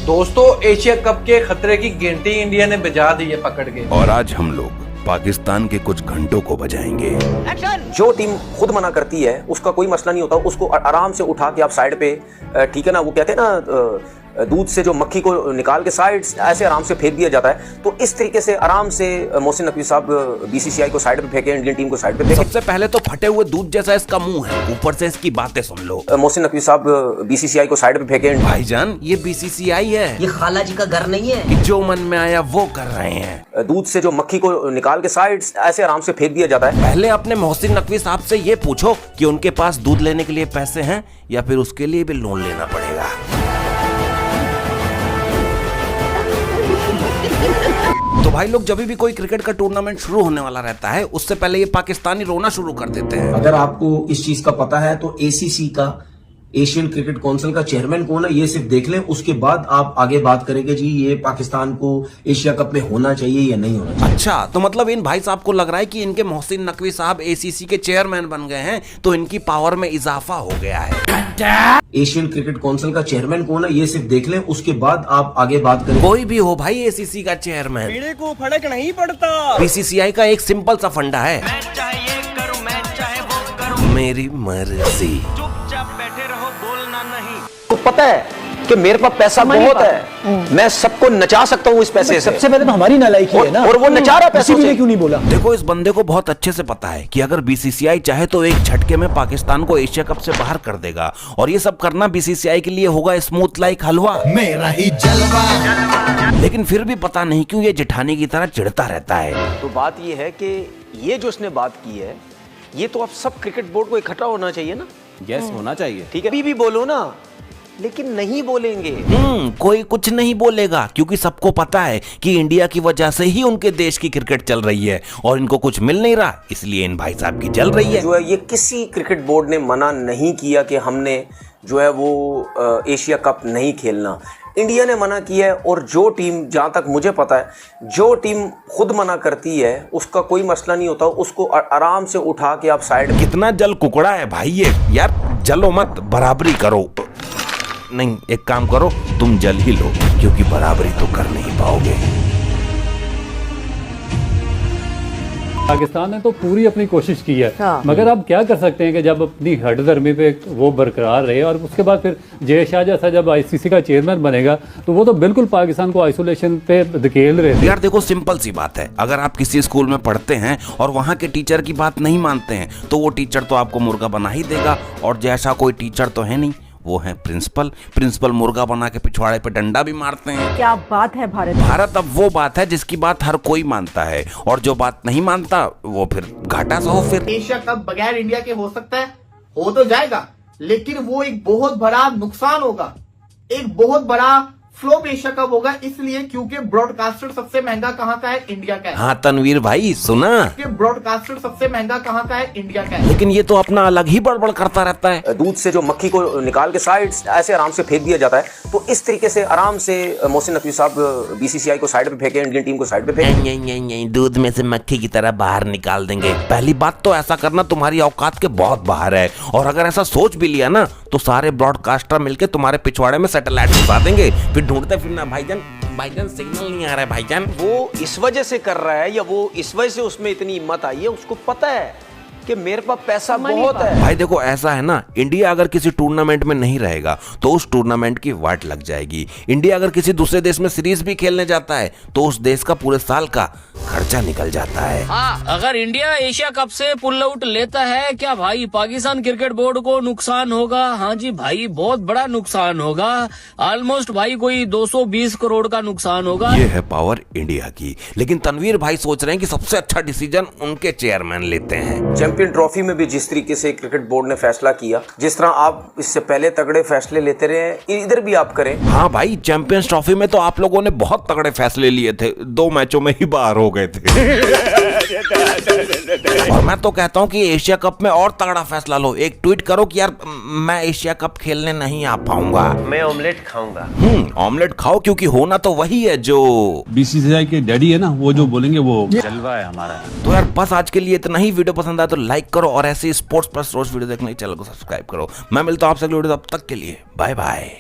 दोस्तों Asia cup के खतरे की घंटी इंडिया ने बजा दी है पकड़ के। और आज हम लोग पाकिस्तान के कुछ घंटों को बजाएंगे। जो टीम खुद मना करती है उसका कोई मसला नहीं होता, उसको आराम से उठा के आप साइड पे, ठीक है ना, वो कहते हैं ना दूध से जो मक्खी को निकाल के साइड ऐसे आराम से फेंक दिया जाता है। तो इस तरीके से आराम से मोहसिन नकवी साहब बीसीसीआई को साइड पे फेंके, इंडियन टीम को साइड पे फेंके। सबसे पहले तो फटे हुए दूध जैसा इसका मुंह है, ऊपर से इसकी बातें सुन लो। मोहसिन नकवी साहब बीसीसीआई को साइड पे फेंके। भाईजान ये बीसीसीआई है, ये खाला जी का घर नहीं है कि जो मन में आया वो कर रहे हैं। दूध से जो मक्खी को निकाल के साइड ऐसे आराम से फेंक दिया जाता है। पहले अपने मोहसिन नकवी साहब से ये पूछो कि उनके पास दूध लेने के लिए पैसे हैं या फिर उसके लिए भी लोन लेना पड़ेगा। तो भाई लोग जब भी कोई क्रिकेट का टूर्नामेंट शुरू होने वाला रहता है उससे पहले ये पाकिस्तानी रोना शुरू कर देते हैं। अगर आपको इस चीज का पता है तो एसीसी का, एशियन क्रिकेट काउंसिल का चेयरमैन कौन है ये सिर्फ देख लें, उसके बाद आप आगे बात करेंगे जी ये पाकिस्तान को एशिया कप में होना चाहिए या नहीं होना चाहिए। अच्छा, तो मतलब इन भाई साहब को लग रहा है कि इनके मोहसिन नकवी साहब एसीसी के चेयरमैन बन गए हैं तो इनकी पावर में इजाफा हो गया है। एशियन क्रिकेट काउंसिल का चेयरमैन कौन है ये सिर्फ देख लें, उसके बाद आप आगे बात करें। कोई भी हो भाई एसीसी का चेयरमैन, मेरे को फर्क नहीं पड़ता। बीसीसीआई का एक सिंपल सा फंडा है, मैं चाहे ये करूं, मैं चाहे वो करूं, मेरी मर्जी। चुपचाप बैठे रहो, बोलना नहीं। तो पता है कि मेरे पास पैसा बहुत है, मैं सबको नचा सकता हूँ इस पैसे से। सबसे पहले तो हमारी नालायकी है ना, और वो नचा रहा पैसे से क्यों नहीं बोला। देखो इस बंदे को बहुत अच्छे से पता है कि अगर बीसीसीआई चाहे तो एक झटके में पाकिस्तान को एशिया कप से बाहर कर देगा, और ये सब करना बीसीसीआई के लिए होगा स्मूथ लाइक हलवा, मेरा ही जलवा। लेकिन फिर भी पता नहीं क्यों ये जेठानी की तरह चिढ़ता रहता है। तो बात ये है कि ये जो उसने बात की है ये तो आप सब क्रिकेट बोर्ड को इकट्ठा होना चाहिए ना। यस होना चाहिए। ठीक है, अभी भी बोलो ना, लेकिन नहीं बोलेंगे। कोई कुछ नहीं बोलेगा क्योंकि सबको पता है कि इंडिया की वजह से ही उनके देश की क्रिकेट चल रही है और इनको कुछ मिल नहीं रहा, इसलिए इन भाई साहब की चल रही है। जो है ये किसी क्रिकेट बोर्ड ने मना नहीं किया कि हमने जो है वो एशिया कप नहीं खेलना, इंडिया ने मना किया है। और जो टीम, जहाँ तक मुझे पता है, जो टीम खुद मना करती है उसका कोई मसला नहीं होता, उसको आराम से उठा के आप साइड। कितना जल कुकड़ा है भाई ये, यार जलो मत, बराबरी करो। नहीं, एक काम करो, तुम जल ही लो क्योंकि बराबरी तो कर नहीं पाओगे। पाकिस्तान ने तो पूरी अपनी कोशिश की है, हाँ। मगर अब क्या कर सकते हैं कि जब अपनी हठधर्मी पे वो बरकरार रहे और उसके बाद फिर जय शाह जैसा जब आईसीसी का चेयरमैन बनेगा तो वो तो बिल्कुल पाकिस्तान को आइसोलेशन पे धकेल रहे थे। यार देखो सिंपल सी बात है, अगर आप किसी स्कूल में पढ़ते हैं और वहाँ के टीचर की बात नहीं मानते हैं तो वो टीचर तो आपको मुर्गा बना ही देगा, और जैसा कोई टीचर तो है नहीं, वो है प्रिंसिपल। प्रिंसिपल मुर्गा बना के पिछवाड़े पे डंडा भी मारते हैं। क्या बात है भारत। भारत अब वो बात है जिसकी बात हर कोई मानता है, और जो बात नहीं मानता वो फिर घाटा सा हो। फिर एशिया कप बगैर इंडिया के हो सकता है, हो तो जाएगा, लेकिन वो एक बहुत बड़ा नुकसान होगा, एक बहुत बड़ा फ्लॉप एशिया कप होगा। इसलिए क्योंकि ब्रॉडकास्टर सबसे महंगा कहाँ का है, इंडिया का है। हाँ तनवीर भाई सुना, ब्रॉडकास्टर सबसे महंगा कहाँ का है, इंडिया का है। लेकिन ये तो अपना अलग ही बड़बड़ करता रहता है। दूध से जो मक्खी को निकाल के साइड ऐसे आराम से फेंक दिया जाता है। तो इस तरीके से आराम से मोहसिन नकवी साहब बीसीसीआई को साइड पे फेंके, इंडियन टीम को साइड पे फेंके। दूध में से मक्खी की तरह बाहर निकाल देंगे। पहली बात तो ऐसा करना तुम्हारी औकात के बहुत बाहर है, और अगर ऐसा सोच भी लिया ना तो सारे ब्रॉडकास्टर मिलके तुम्हारे पिछवाड़े में सैटेलाइट घुसा देंगे, फिर ढूंढते फिरना भाईजान सिग्नल नहीं आ रहा है भाईजान। वो इस वजह से कर रहा है या वो इस वजह से उसमें इतनी हिम्मत आई है, उसको पता है कि मेरे पास पैसा बहुत है। भाई देखो ऐसा है ना, इंडिया अगर किसी टूर्नामेंट में नहीं रहेगा तो उस टूर्नामेंट की वाट लग जाएगी। इंडिया अगर किसी दूसरे देश में सीरीज भी खेलने जाता है तो उस देश का पूरे साल का खर्चा निकल जाता है। हाँ, अगर इंडिया एशिया कप से पुल आउट लेता है, क्या भाई पाकिस्तान क्रिकेट बोर्ड को नुकसान होगा? हाँ जी भाई, बहुत बड़ा नुकसान होगा। ऑलमोस्ट भाई कोई 220 करोड़ का नुकसान होगा। ये है पावर इंडिया की। लेकिन तनवीर भाई सोच रहे हैं कि सबसे अच्छा डिसीजन उनके चेयरमैन लेते हैं। चैंपियन ट्रॉफी में भी जिस तरीके से क्रिकेट बोर्ड ने फैसला किया, जिस तरह आप इससे पहले तगड़े फैसले लेते रहे, इधर भी आप करें। हाँ भाई, चैंपियंस ट्रॉफी में तो आप लोगों ने बहुत तगड़े फैसले लिए थे, 2 मैचों में ही बाहर हो गए थे। और मैं तो कहता हूँ कि एशिया कप में और तगड़ा फैसला लो, एक ट्वीट करो कि यार मैं एशिया कप खेलने नहीं आ पाऊंगा, मैं ऑमलेट खाऊंगा। ऑमलेट खाओ, क्योंकि होना तो वही है जो बीसीसीआई के डैडी है ना, वो जो बोलेंगे वो जलवा है हमारा। तो यार बस आज के लिए इतना ही। वीडियो पसंद आया तो लाइक करो, और ऐसे स्पोर्ट्स प्लस रोज वीडियो देखने के चैनल को सब्सक्राइब करो। मैं मिलता हूँ आपसे अगली वीडियो, तब तक के लिए बाय बाय।